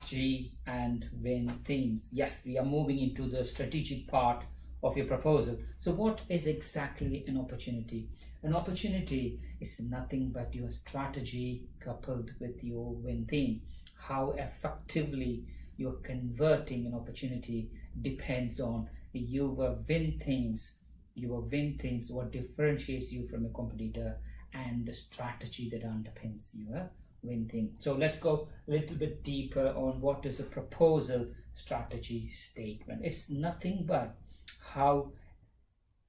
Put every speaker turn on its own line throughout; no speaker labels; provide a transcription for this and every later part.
strategy and win themes. Yes, we are moving into the strategic part of your proposal. So what is exactly an opportunity? An opportunity is nothing but your strategy coupled with your win theme. How effectively you're converting an opportunity depends on your win themes. Your win themes, what differentiates you from a competitor, and the strategy that underpins your win theme. So let's go a little bit deeper on what is a proposal strategy statement. It's nothing but how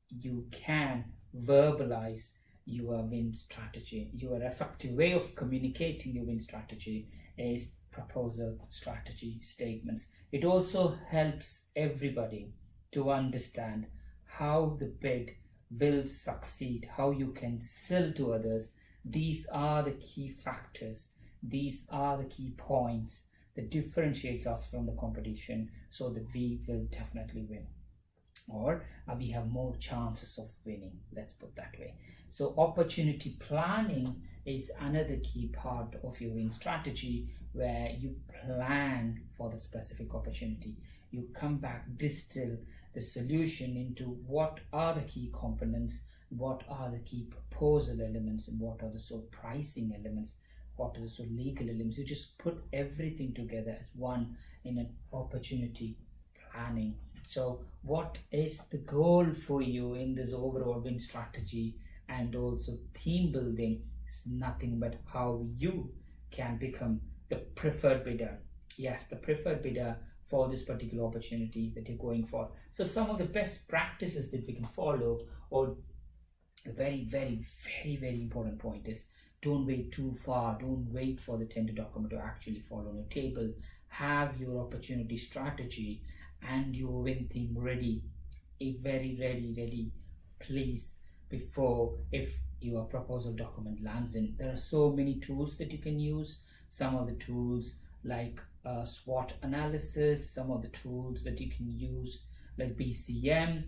you can verbalize your win strategy. Your effective way of communicating your win strategy is proposal strategy statements. It also helps everybody to understand how the bid will succeed, how you can sell to others. These are the key factors, these are the key points that differentiates us from the competition, so that we will definitely win, or we have more chances of winning, let's put that way. So opportunity planning is another key part of your win strategy, where you plan for the specific opportunity. You come back, distill the solution into what are the key components, what are the key proposal elements, and what are the pricing elements, what are the legal elements. You just put everything together as one in an opportunity planning. So what is the goal for you in this overall win strategy and also theme building? Is nothing but how you can become the preferred bidder. Yes, the preferred bidder for this particular opportunity that you're going for. So some of the best practices that we can follow, or a very important point is, don't wait too far. Don't wait for the tender document to actually fall on your table. Have your opportunity strategy and your win theme ready, very ready, please, before if your proposal document lands in. There are so many tools that you can use. Some of the tools like SWOT analysis, some of the tools that you can use like BCM,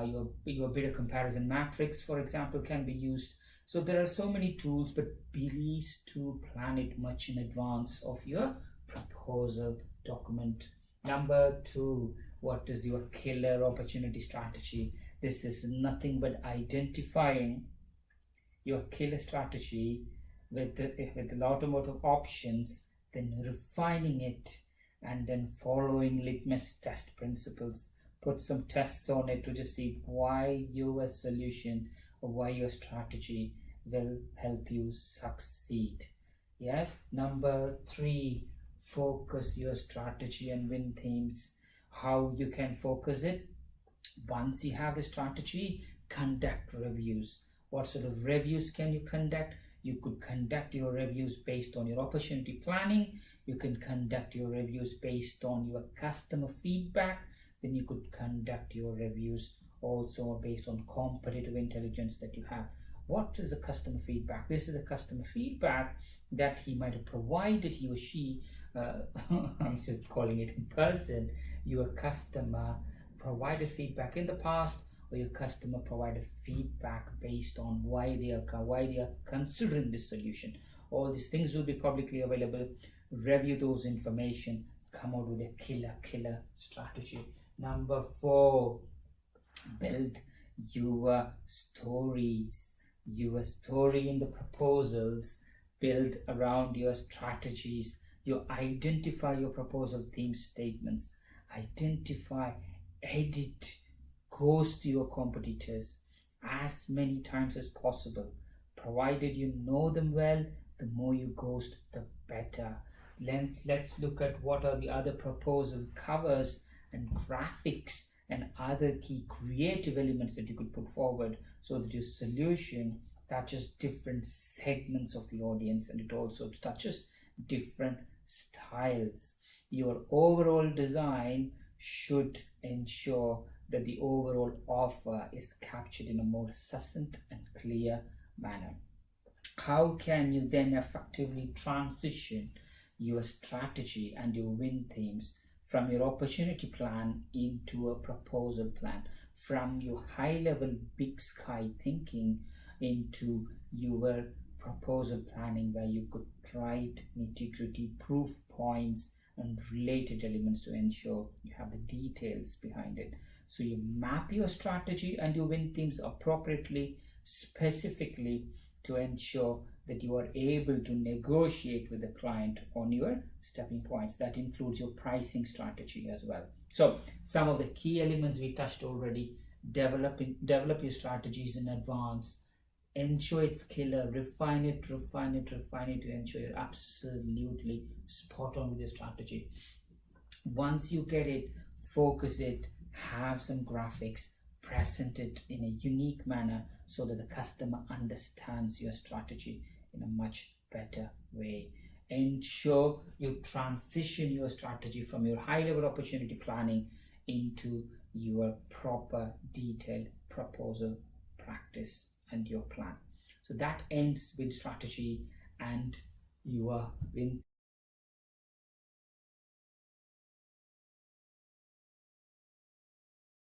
your bidder comparison matrix, for example, can be used. So there are so many tools, but please to plan it much in advance of your proposal document. Number 2, what is your killer opportunity strategy? This is nothing but identifying your killer strategy with a lot of options, then refining it, and then following litmus test principles. Put some tests on it to just see why your solution or why your strategy will help you succeed. Yes. Number 3, focus your strategy and win themes. How you can focus it? Once you have the strategy, conduct reviews. What sort of reviews can you conduct? You could conduct your reviews based on your opportunity planning. You can conduct your reviews based on your customer feedback. Then you could conduct your reviews also based on competitive intelligence that you have. What is the customer feedback? This is the customer feedback that he might have provided, he or she, I'm just calling it in person. Your customer provided feedback in the past, or your customer provided feedback based on why they are considering this solution. All these things will be publicly available. Review those information, come out with a killer strategy. Number 4, build your stories. Your story in the proposals build around your strategies. You identify your proposal theme statements, identify, edit, ghost your competitors as many times as possible. Provided you know them well, the more you ghost, the better. Let's look at what are the other proposal covers and graphics and other key creative elements that you could put forward, so that your solution touches different segments of the audience, and it also touches different styles. Your overall design should ensure that the overall offer is captured in a more succinct and clear manner. How can you then effectively transition your strategy and your win themes from your opportunity plan into a proposal plan, from your high level big sky thinking into your proposal planning, where you could write nitty-gritty proof points and related elements to ensure you have the details behind it. So you map your strategy and your win themes appropriately, specifically, to ensure that you are able to negotiate with the client on your stepping points. That includes your pricing strategy as well. So some of the key elements we touched already: develop your strategies in advance, ensure it's killer, refine it to ensure you're absolutely spot on with your strategy. Once you get it, focus it, have some graphics, present it in a unique manner so that the customer understands your strategy in a much better way. Ensure you transition your strategy from your high level opportunity planning into your proper detailed proposal practice and your plan. So that ends with strategy and your win